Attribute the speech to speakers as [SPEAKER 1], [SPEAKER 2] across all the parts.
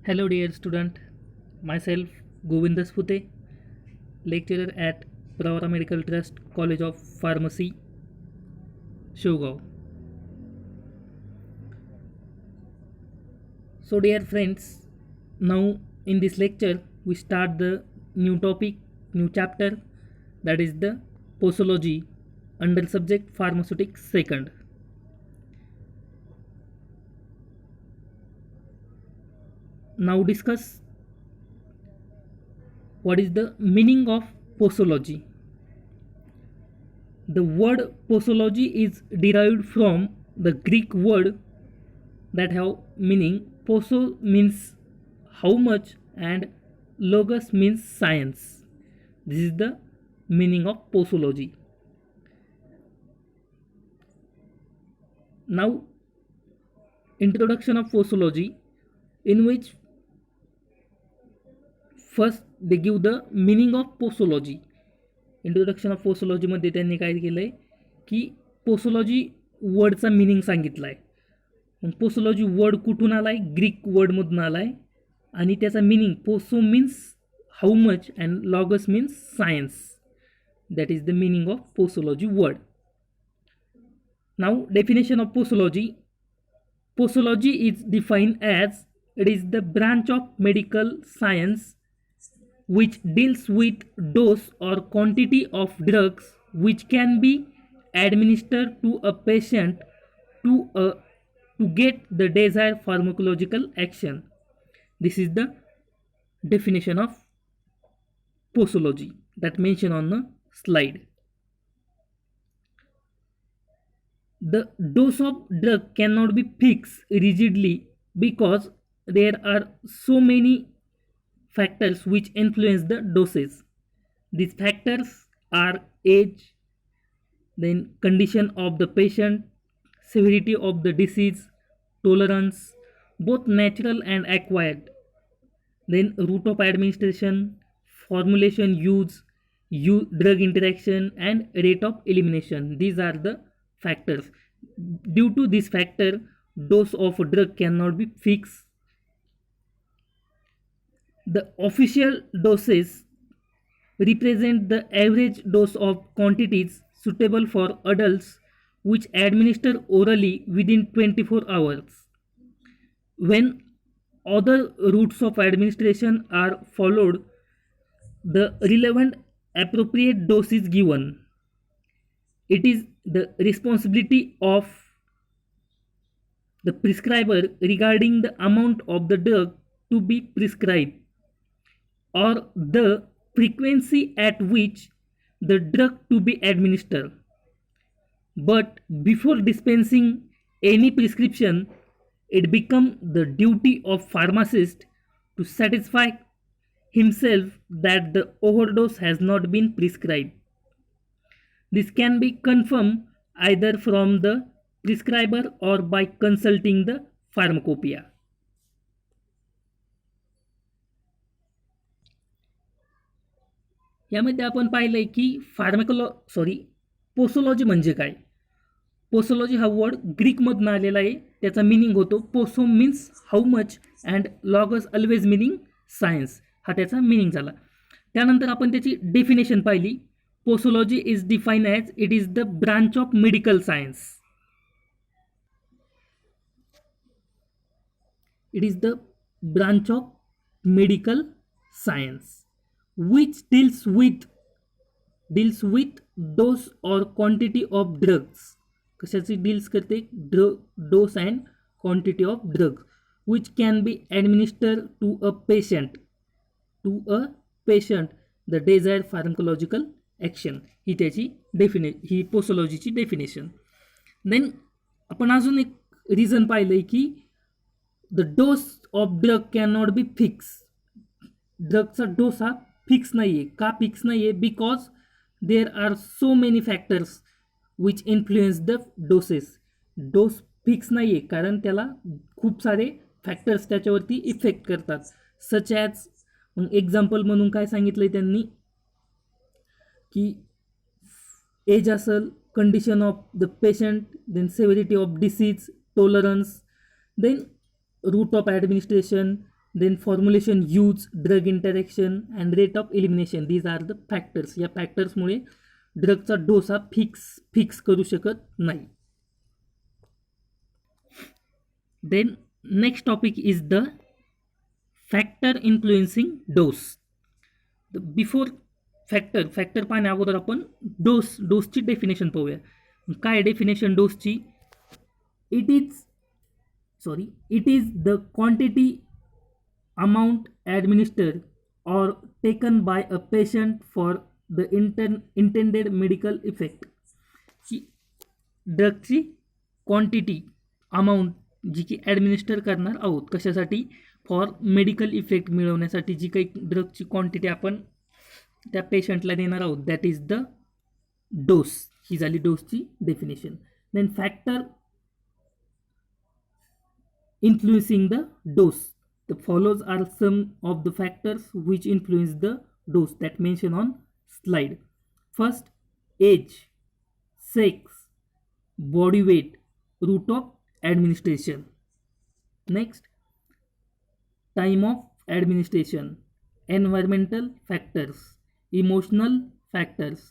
[SPEAKER 1] Hello, dear student. Myself, Govind Spute, lecturer at Pravara Medical Trust, College of Pharmacy, Shogao. So, dear friends, now in this lecture, we start the new topic, new chapter, that is the posology under subject pharmaceutics second. Now, discuss what is the meaning of posology. The word posology is derived from the Greek word that have meaning. Poso means how much and logos means science. This is the meaning of posology. Now, introduction of posology, in which first they give the meaning of posology. Introduction of पोसोलॉजीमध्ये त्यांनी काय केलं आहे की posology वर्डचा meaning सांगितला आहे. मग posology word कुठून आला आहे? ग्रीक वर्डमधून आला आहे आणि त्याचा meaning poso means how much and logos means science. That is the meaning of posology word. Now definition of posology. Posology is defined as it is the branch of medical science which deals with dose or quantity of drugs which can be administered to a patient to get the desired pharmacological action. This is the definition of posology that mentioned on the slide. The dose of drug cannot be fixed rigidly because there are so many factors which influence the doses. These factors are age, then condition of the patient, severity of the disease, tolerance, both natural and acquired, then route of administration, formulation use, drug interaction, and rate of elimination. These are the factors. Due to this factor, dose of a drug cannot be fixed. The official doses represent the average dose of quantities suitable for adults which administer orally within 24 hours. When other routes of administration are followed, the relevant appropriate dose is given. It is the responsibility of the prescriber regarding the amount of the drug to be prescribed or the frequency at which the drug to be administered. But before dispensing any prescription, it becomes the duty of pharmacist to satisfy himself that the overdose has not been prescribed. This can be confirmed either from the prescriber or by consulting the pharmacopoeia. यामध्ये आपण पाहिलंय की posology म्हणजे काय. Posology हा word ग्रीकमधून आलेला आहे. त्याचा मिनिंग होतो poso means how much and logos always meaning science. हा त्याचा मिनिंग झाला. त्यानंतर आपण त्याची डेफिनेशन पाहिली. Posology is define as it is the branch of medical science. It is the branch of medical science which deals with dose or quantity of drugs. कशाची deals करते? dose and quantity of drugs which can be administered to a patient the desired pharmacological action. ही त्याची ही पोसोलॉजीची definition. Then आपण अजून एक reason पाहिलंय की the dose of drug can not be fix. ड्रगचा dose हा फिक्स नाही आहे. का फिक्स नाही आहे? Because there are so many factors which influence the doses. Dose fix नाही आहे कारण त्याला खूप सारे फॅक्टर्स त्याच्यावरती इफेक्ट करतात. सच ॲज मग एक्झाम्पल म्हणून काय सांगितलं आहे त्यांनी की एज असेल, condition of the patient, then severity of disease, tolerance, then route of administration, Then formulation, use, drug interaction and rate of elimination, these are the factors. या फॅक्टर्समुळे ड्रगचा डोस हा फिक्स करू शकत नाही. Then next topic is the factor influencing dose. Before factor पाहण्या अगोदर आपण डोसची definition पाहूया. काय डेफिनेशन डोसची? It is the quantity amount administered or taken by a patient for the intended medical effect. ड्रगची क्वांटिटी अमाऊंट जी की ॲडमिनिस्टर करणार आहोत कशासाठी? फॉर मेडिकल इफेक्ट मिळवण्यासाठी जी काही ड्रगची क्वांटिटी आपण त्या पेशंटला देणार आहोत, दॅट इज द डोस. ही झाली डोसची definition. Then factor influencing the dose. The follows are some of the factors which influence the dose that mentioned on slide. First, age, sex, body weight, route of administration. Next, time of administration, environmental factors, emotional factors,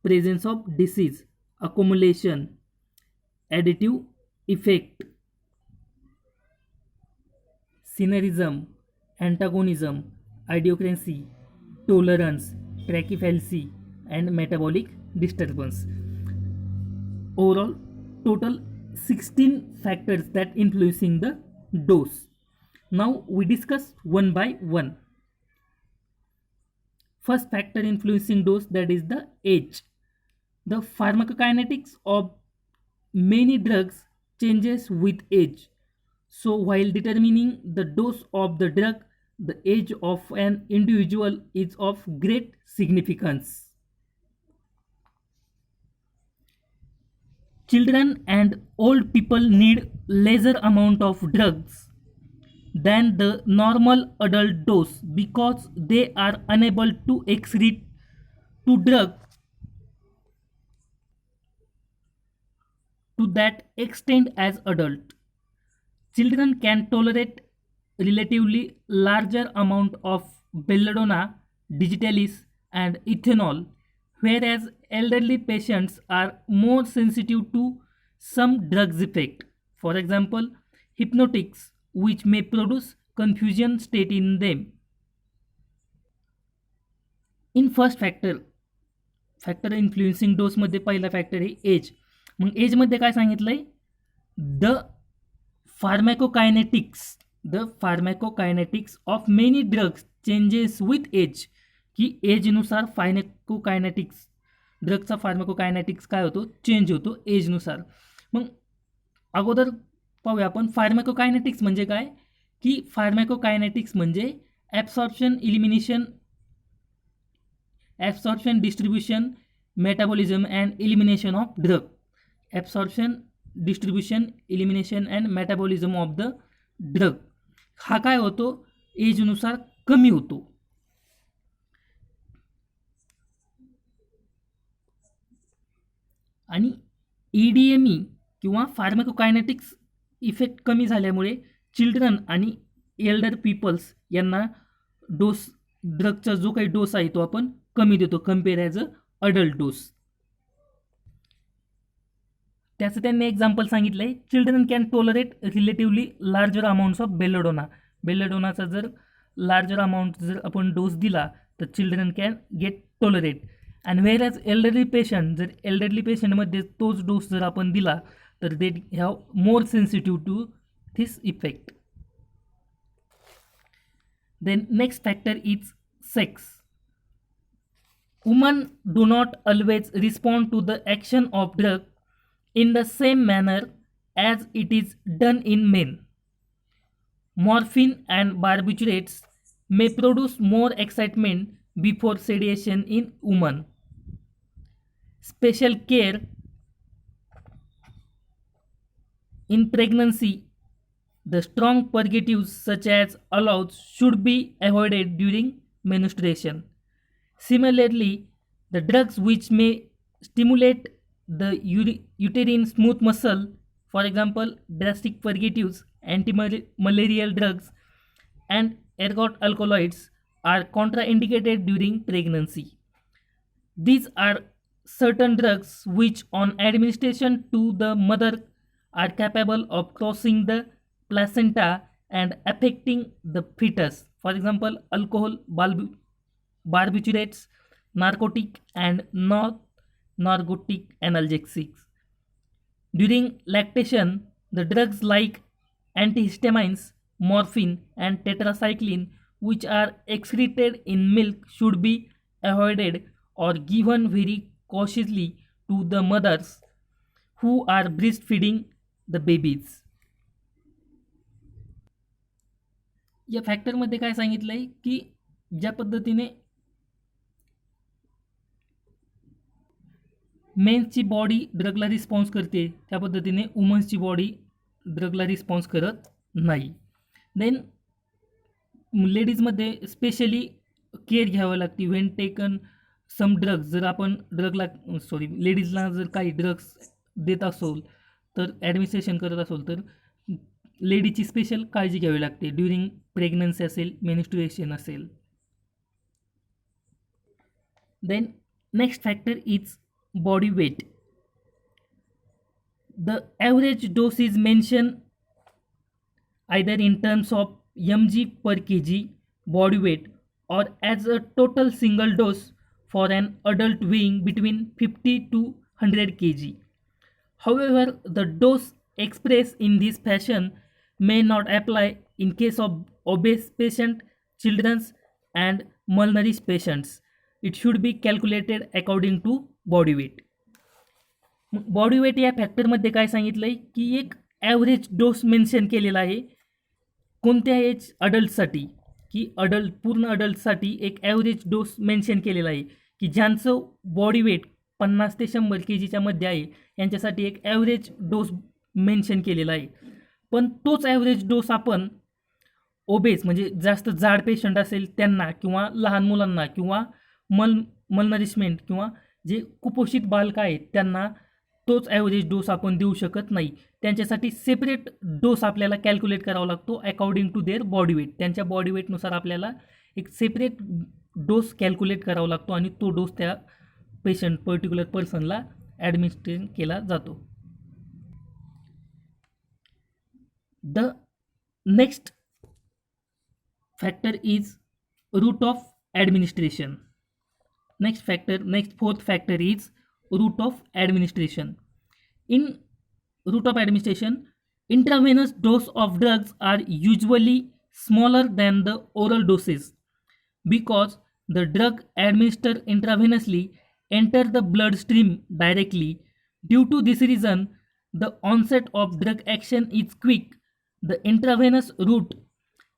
[SPEAKER 1] presence of disease, accumulation, additive effect, synergism, antagonism, idiocracy, tolerance, tachyphylaxis, and metabolic disturbance. Overall, total 16 factors that influencing the dose. Now we discuss one by one. First factor influencing dose, that is the age. The pharmacokinetics of many drugs changes with age. So while determining the dose of the drug, the age of an individual is of great significance. Children and old people need lesser amount of drugs than the normal adult dose because they are unable to excrete to drug to that extent as adult. Children can tolerate relatively larger amount of belladonna, digitalis, and ethanol, whereas elderly patients are more sensitive to some drugs effect. For example, hypnotics, which may produce confusion state in them. In first factor influencing dose मध्ये पहिला factor आहे age. मग एजमध्ये काय सांगितलंय? The pharmacokinetics of many drugs changes with age. की एजनुसार फार्मॅकोकायनेटिक्स ड्रगचा फार्मॅकोकायनेटिक्स काय होतो? चेंज होतो एजनुसार. मग अगोदर पाहूया आपण फार्मॅकोकायनेटिक्स म्हणजे काय. की फार्मॅकोकायनेटिक्स म्हणजे absorption distribution metabolism and elimination of drug. Absorption distribution elimination and metabolism of the drug हा काय होतो? एजनुसार कमी होतो. आणि EDME किंवा फार्मॅकोकायनेटिक्स इफेक्ट कमी झाल्यामुळे चिल्ड्रन आणि एल्डर पीपल्स यांना डोस ड्रगचा जो काही डोस आहे तो आपण कमी देतो compare as a adult dose. त्याचं त्यांनी एक्झाम्पल सांगितलं आहे. Children can tolerate relatively larger amounts of belladonna. बेलोडोनाचा जर लार्जर अमाऊंट जर आपण डोस दिला तर children can get tolerate. And whereas elderly पेशंटमध्ये तोच डोस जर आपण दिला तर they have more sensitive to this effect. Then next factor is sex. Women do not always respond to the action of drug in the same manner as it is done in men. Morphine and barbiturates may produce more excitement before sedation in women. Special care in pregnancy. The strong purgatives such as aloes should be avoided during menstruation. Similarly, the drugs which may stimulate the uterine smooth muscle, for example, drastic purgatives, anti-malarial drugs, and ergot alkaloids are contraindicated during pregnancy. These are certain drugs which, on administration to the mother, are capable of crossing the placenta and affecting the fetus. For example, alcohol, barbiturates, narcotic and non-narcotic analgesics. During lactation, the drugs like antihistamines, morphine, and tetracycline, which are excreted in milk, should be avoided or given very cautiously to the mothers who are breastfeeding the babies. या फॅक्टरमध्ये काय सांगितलं आहे की ज्या पद्धतीने मेन्सची body ड्रगला response करते त्या पद्धतीने वुमन्सची बॉडी ड्रगला रिस्पॉन्स करत नाही. देन लेडीजमध्ये स्पेशली केअर घ्यावं लागते व्हेन टेकन सम ड्रग्स. जर आपण लेडीजला जर काही ड्रग्स देत असोल तर ॲडमिनिस्ट्रेशन करत असोल तर लेडीची स्पेशल काळजी घ्यावी लागते ड्युरिंग प्रेग्नन्सी असेल, मेनिस्ट्रुएशन असेल. Then next factor is body weight. The average dose is mentioned either in terms of mg per kg body weight or as a total single dose for an adult weighing between 50 to 100 kg. However, the dose expressed in this fashion may not apply in case of obese patient, children and malnourished patients. It should be calculated according to body weight. Body weight या फॅक्टरमध्ये काय सांगितलं आहे की एक average dose mention केलेला आहे कोणत्या एज अडल्टसाठी, की पूर्ण अडल्टसाठी एक ॲव्हरेज डोस मेन्शन केलेला आहे की ज्यांचं बॉडी वेट 50 ते 100 kgच्या मध्ये आहे यांच्यासाठी एक ॲव्हरेज डोस मेन्शन केलेला आहे. पण तोच ॲव्हरेज डोस आपण ओबेस म्हणजे जास्त जाड पेशंट असेल त्यांना किंवा लहान मुलांना किंवा मलनरिशमेंट किंवा जे कुपोषित बालक आहेत त्यांना तोच ॲव्हरेज डोस आपण देऊ शकत नाही. त्यांच्यासाठी सेपरेट डोस आपल्याला कॅल्क्युलेट करावा लागतो according to their body weight. त्यांच्या बॉडी वेटनुसार आपल्याला एक सेपरेट डोस कॅल्क्युलेट करावा लागतो आणि तो डोस त्या पर्टिक्युलर पर्सनला ॲडमिनिस्ट्रेट केला जातो. The next factor is route of administration. Next fourth factor is route of administration. In route of administration, intravenous dose of drugs are usually smaller than the oral doses because the drug administered intravenously enter the bloodstream directly. Due to this reason, the onset of drug action is quick, the intravenous route,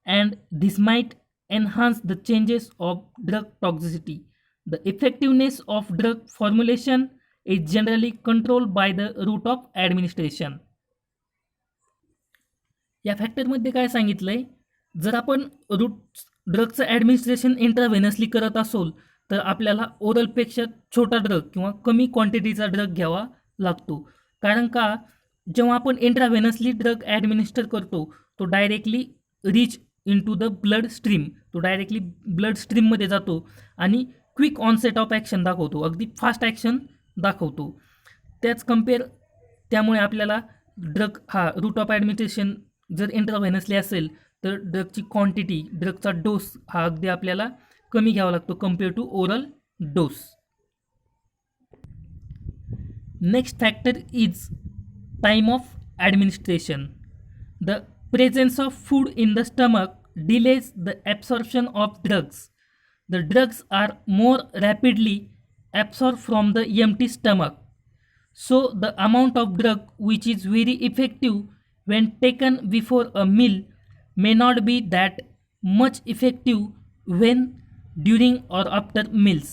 [SPEAKER 1] and this might enhance the changes of drug toxicity. The effectiveness of drug formulation is generally controlled by the route of administration. या फॅक्टरमध्ये काय सांगितलं आहे, जर आपण ड्रगचं administration इंट्राव्हेनसली करत असोल तर आपल्याला ओरलपेक्षा छोटा ड्रग किंवा कमी क्वांटिटीचा ड्रग घ्यावा लागतो. कारण का जेव्हा आपण इंट्राव्हेनसली ड्रग ॲडमिनिस्टर करतो तो directly reach in to the blood stream, तो डायरेक्टली ब्लड स्ट्रीममध्ये जातो आणि क्विक ऑनसेट ऑफ ॲक्शन दाखवतो, अगदी फास्ट ॲक्शन दाखवतो. त्यामुळे आपल्याला ड्रग हा रूट ऑफ ॲडमिनिस्ट्रेशन जर इंट्राव्हेनसली असेल तर ड्रगची क्वांटिटी, ड्रगचा डोस हा अगदी आपल्याला कमी घ्यावा लागतो compare to oral dose. Next factor is time of administration. The presence of food in the stomach delays the absorption of drugs. The drugs are more rapidly absorbed from the empty stomach. So the amount of drug which is very effective when taken before a meal may not be that much effective when during or after meals.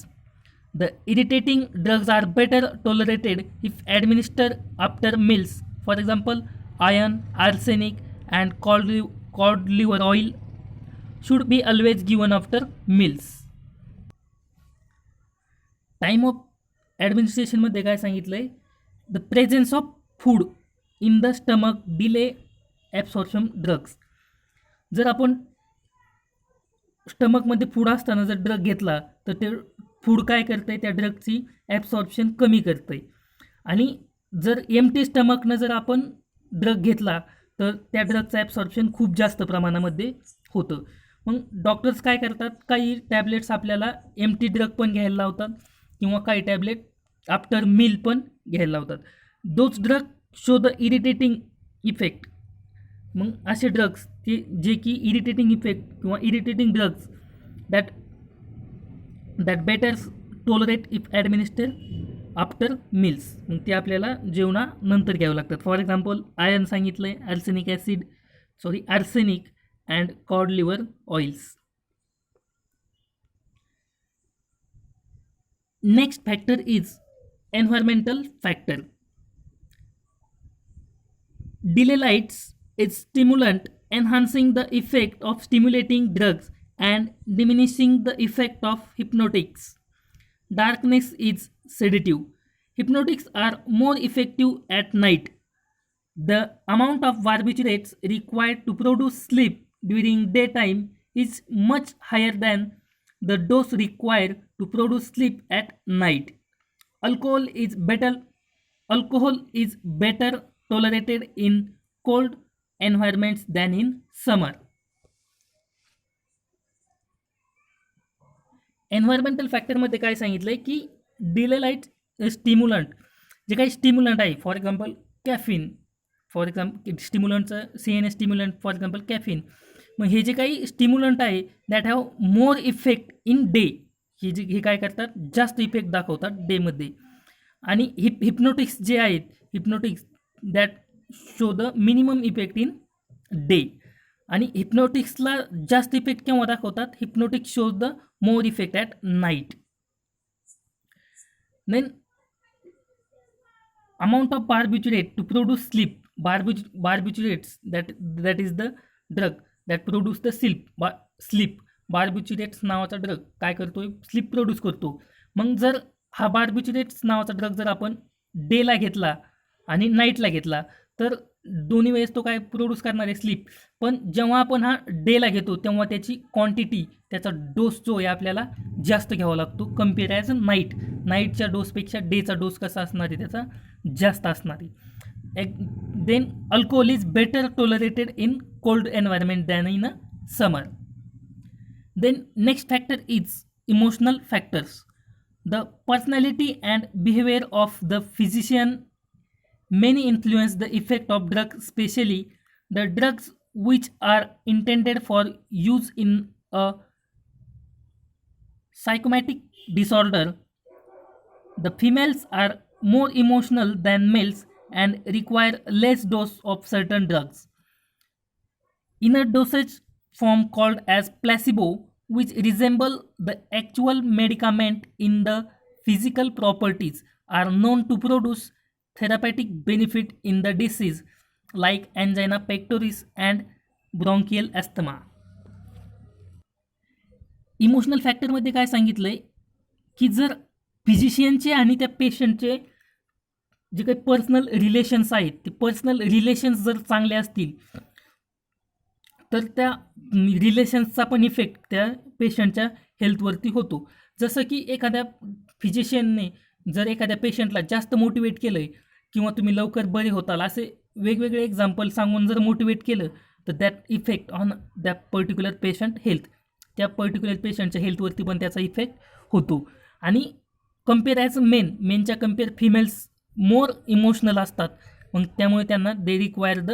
[SPEAKER 1] The irritating drugs are better tolerated if administered after meals. For example, iron, arsenic and cod liver oil should be always given after meals. Time of ॲडमिनिस्ट्रेशनमध्ये काय सांगितलं आहे, the presence of food in the stomach delay absorption drugs. जर आपण स्टमकमध्ये food असताना जर drug घेतला तर ते फूड काय करतंय, त्या ड्रगची ॲब्सॉर्प्शन कमी करतंय. आणि जर एम्प्टी स्टमकनं जर आपण ड्रग घेतला तर त्या ड्रगचं ॲब्सॉर्प्शन खूप जास्त प्रमाणामध्ये होतं. मग डॉक्टर्स काय करतात, काही टॅबलेट्स आपल्याला एम्प्टी ड्रग पण घ्यायला लावतात किंवा काही टॅबलेट आफ्टर मील पण घ्यायला लावतात. Those drug show the irritating effect. मग असे ड्रग्स जे की इरिटेटिंग इफेक्ट किंवा irritating drugs that better tolerate if administer after meals, मग ते आपल्याला जेवणानंतर घ्यावं लागतात. फॉर एक्झाम्पल आयर्न सांगितलं आहे, arsenic and cod liver oils. Next factor is environmental factor. Delay lights is stimulant, enhancing the effect of stimulating drugs and diminishing the effect of hypnotics. Darkness is sedative. Hypnotics are more effective at night. The amount of barbiturates required to produce sleep during daytime is much higher than the dose required to produce sleep at night. Alcohol is better tolerated in cold environments than in summer. Environmental फॅक्टरमध्ये काय सांगितलं आहे की delay light stimulant, जे काही stimulant आहे, for example caffeine, स्टिम्युलंटचं CNS stimulant, for example caffeine. मग हे जे काही स्टिम्युलंट आहे that have more effect in day, हे काय करतात, जास्त इफेक्ट दाखवतात डेमध्ये. आणि हिप्नोटिक्स जे आहेत, hypnotics that show the minimum effect in day. आणि हिप्नोटिक्सला जास्त इफेक्ट केव्हा दाखवतात, hypnotics shows the more effect at night. Then amount of barbiturate to produce sleep. Barbiturates that is the drug that produce the sleep. Barbiturates नावाचा drug काय करतोय, sleep produce करतो. मग जर हा बार्बिच्युरेट्स नावाचा ड्रग जर आपण डेला घेतला आणि नाईटला घेतला तर दोन्ही वेळेस तो काय प्रोड्यूस करणार आहे, स्लीप. पण जेव्हा आपण हा डेला घेतो तेव्हा त्याची क्वांटिटी, त्याचा डोस जो आहे आपल्याला जास्त घ्यावा लागतो कम्पेअर ॲज नाईट. नाईटच्या डोसपेक्षा डेचा डोस कसा असणार आहे, त्याचा जास्त असणार आहे. Then alcohol is better tolerated in cold environment than in a summer. Then next factor is emotional factors. The personality and behavior of the physician many influence the effect of drugs, especially the drugs which are intended for use in a psychotic disorder. The females are more emotional than males and require less dose of certain drugs. In a dosage form called as placebo, which resemble the actual medicament in the physical properties, are known to produce therapeutic benefit in the disease like angina pectoris and bronchial asthma. Emotional फॅक्टरमध्ये काय सांगितलंय की जर फिजिशियनचे आणि त्या पेशंटचे जे काही personal relations आहेत, ते पर्सनल रिलेशन्स जर चांगले असतील तर त्या रिलेशन्सचा पण इफेक्ट त्या पेशंटच्या हेल्थवरती होतो. जसं की एखाद्या फिजिशियनने जर एखाद्या पेशंटला जास्त मोटिवेट केलं आहे किंवा तुम्ही लवकर बरे होताल असे वेगवेगळे एक्झाम्पल सांगून जर मोटिवेट केलं तर that effect on that particular patient health, त्या पर्टिक्युलर पेशंटच्या हेल्थवरती पण त्याचा इफेक्ट होतो. आणि कम्पेअर ॲज मेनच्या कम्पेअर फिमेल्स मोर इमोशनल असतात, मग त्यामुळे त्यांना they require the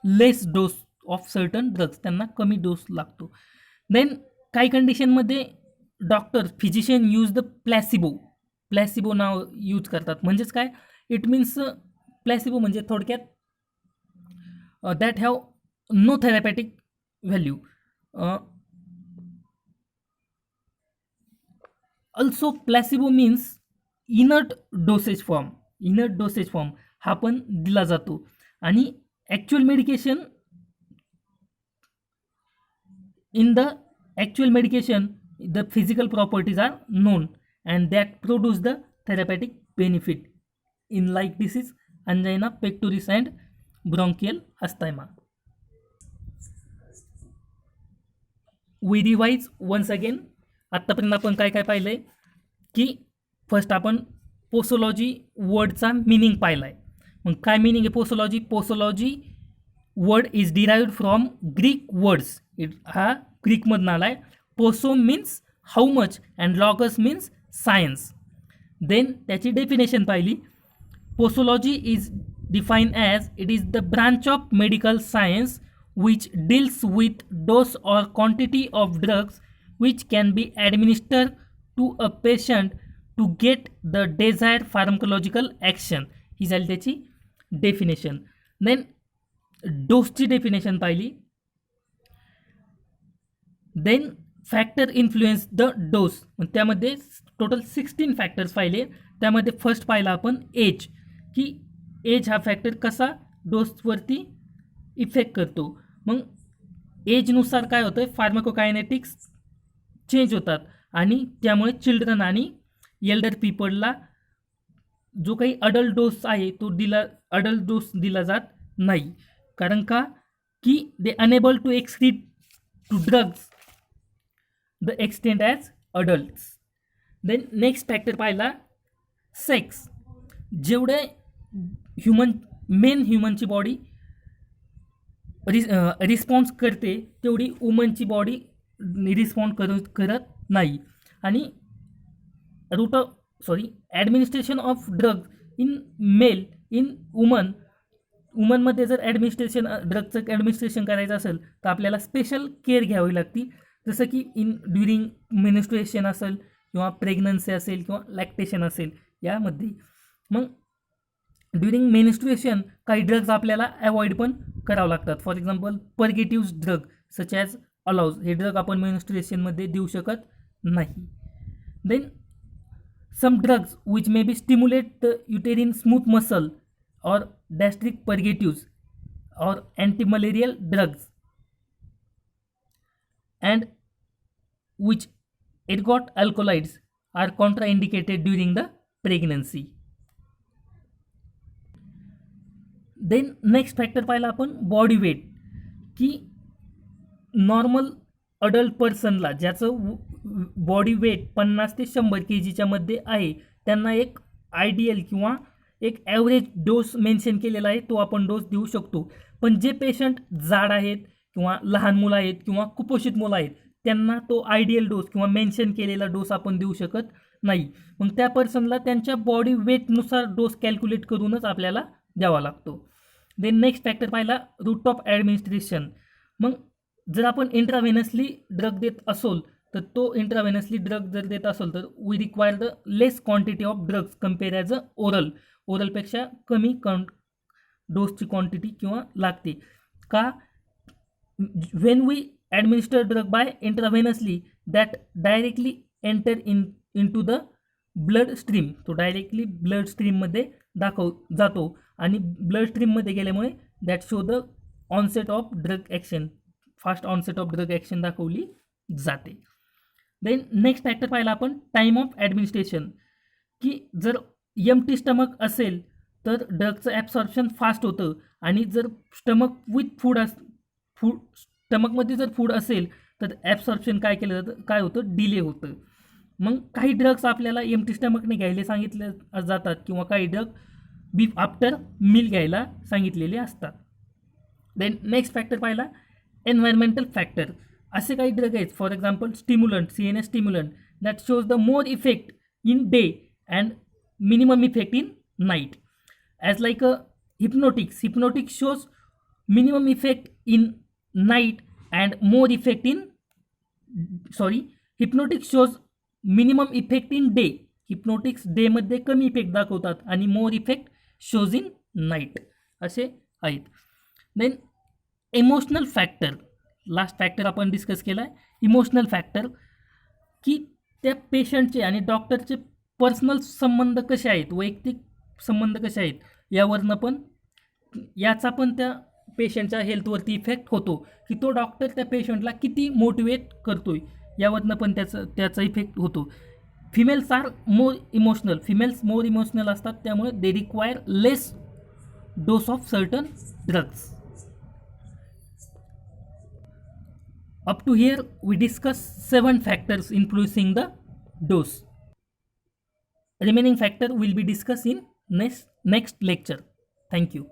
[SPEAKER 1] less dose of certain drugs, त्यांना कमी डोस लागतो. देन काही कंडिशनमध्ये doctor physician use the placebo नाव यूज करतात. म्हणजेच काय, इट मीन्स प्लॅसिबो म्हणजे थोडक्यात that have no therapeutic value. Also placebo means inert dosage form हा पण दिला जातो. आणि actual medication, in the actual medication the physical properties are known and that produce the therapeutic benefit in like disease angina pectoris and bronchial asthma. We revise once again. आत्तापर्यंत आपण काय काय पाहिलं आहे की फर्स्ट आपण पोसोलॉजी वर्डचा मिनिंग पाहिला आहे. मग काय मिनिंग आहे posology? Posology word is derived from Greek words. हा ग्रीकमधून आला आहे. Poso means how much and logos means science. Then त्याची डेफिनेशन पाहिली. Posology is defined as it is the branch of medical science which deals with dose or quantity of drugs which can be administered to a patient to get the desired pharmacological action. ही झाली त्याची definition. Then डोसची definition पाहिली. Then factor influence the dose. त्यामध्ये total 16 factors पाहिले. त्यामध्ये first पाहिला आपण एज, की एज हा फॅक्टर कसा डोसवरती इफेक्ट करतो. मग एजनुसार काय होतं, फार्माकोकायनेटिक्स चेंज होतात आणि त्यामुळे चिल्ड्रन आणि एल्डर पीपलला जो काही अडल्ट डोस आहे तो अडल्ट डोस दिला जात नाही. कारण का की they unable to excrete to drugs the extent as adults. Then next factor पाहिला सेक्स. जेवढे ह्युमनची बॉडी रिस्पॉन्स करते तेवढी वुमनची बॉडी रिस्पॉन्ड करत नाही. आणि administration of drug in male in वुमनमध्ये जर ड्रगचं ॲडमिनिस्ट्रेशन करायचं असेल तर आपल्याला स्पेशल केअर घ्यावी लागते. जसं की ड्युरिंग मेन्स्ट्रुएशन असेल किंवा प्रेग्नन्सी असेल किंवा लॅक्टेशन असेल यामध्ये. मग ड्युरिंग मेन्स्ट्रुएशन काही ड्रग्ज आपल्याला अवॉइड पण करावं लागतात. For example purgative drug such as aloes. हे ड्रग आपण मेन्स्ट्रुएशनमध्ये देऊ शकत नाही. Then some drugs which may be stimulate the uterine smooth muscle और गॅस्ट्रिक पर्गेटिव्ज और antimalarial drugs and which ergot alkaloids are contraindicated during the pregnancy. Then next factor पाहिला आपण बॉडी वेट, की नॉर्मल अडल्ट पर्सनला ज्याचं body weight 50 ते 100 kgच्या मध्ये आहे त्यांना एक आयडियल किंवा एक ॲव्हरेज डोस मेन्शन केलेला आहे, तो आपण डोस देऊ शकतो. पण जे पेशंट जाड आहेत किंवा लहान मुलं आहेत किंवा कुपोषित मुलं आहेत त्यांना तो आयडियल डोस किंवा मेन्शन केलेला डोस आपण देऊ शकत नाही. मग त्या पर्सनला त्यांच्या बॉडी वेटनुसार डोस कॅल्क्युलेट करूनच आपल्याला द्यावा लागतो. देन नेक्स्ट फॅक्टर पाहिला रूट ऑफ ॲडमिनिस्ट्रेशन. मग जर आपण इंट्राव्हेनसली ड्रग देत असोल तर तो इंट्राव्हेनसली ड्रग जर देत असेल तर we require the less quantity of drugs compare as a ओरलपेक्षा कमी डोसची क्वांटिटी किंवा लागते. का when we administer drug by intravenously that directly enter into the blood stream, तो डायरेक्टली ब्लड स्ट्रीममध्ये जातो आणि ब्लड स्ट्रीममध्ये गेल्यामुळे that show the onset of drug action, fast onset of drug action दाखवली जाते. देन नेक्स्ट फॅक्टर पाहिला आपण टाईम ऑफ ॲडमिनिस्ट्रेशन, की जर एम्प्टी स्टमक असेल तर ड्रगचं ॲब्सॉर्प्शन फास्ट होतं आणि जर स्टमक विथ स्टमकमध्ये जर फूड असेल तर ॲब्सॉर्प्शन काय केलं जातं, काय होतं, डिले होतं. मग काही ड्रग्स आपल्याला एम्प्टी स्टमकने घ्यायला सांगितले जातात किंवा काही ड्रग आफ्टर मील घ्यायला सांगितलेले असतात. देन नेक्स्ट फॅक्टर पाहिला एन्व्हायरमेंटल फॅक्टर. असे काही ड्रग आहेत for example stimulant, CNS stimulant that shows the more effect in day and minimum effect in night. As like a hypnotics shows minimum effect in night and more effect in hypnotic shows minimum effect in day. Hypnotics डेमध्ये कमी effect दाखवतात आणि more effect shows in night असे आहेत. Then emotional factor, last factor आपण discuss केला आहे emotional factor, की त्या पेशंटचे आणि डॉक्टरचे पर्सनल संबंध कसे आहेत, वैयक्तिक संबंध कसे आहेत यावरनं पण याचा पण त्या पेशंटच्या हेल्थवरती इफेक्ट होतो, की तो डॉक्टर त्या पेशंटला किती मोटिवेट करतोय यावरनं पण त्याचा इफेक्ट होतो. फिमेल्स मोर इमोशनल असतात, त्यामुळे they require less dose of certain drugs. Up to here, we discuss 7 factors influencing the dose. Remaining factor will be discussed in next lecture. Thank you.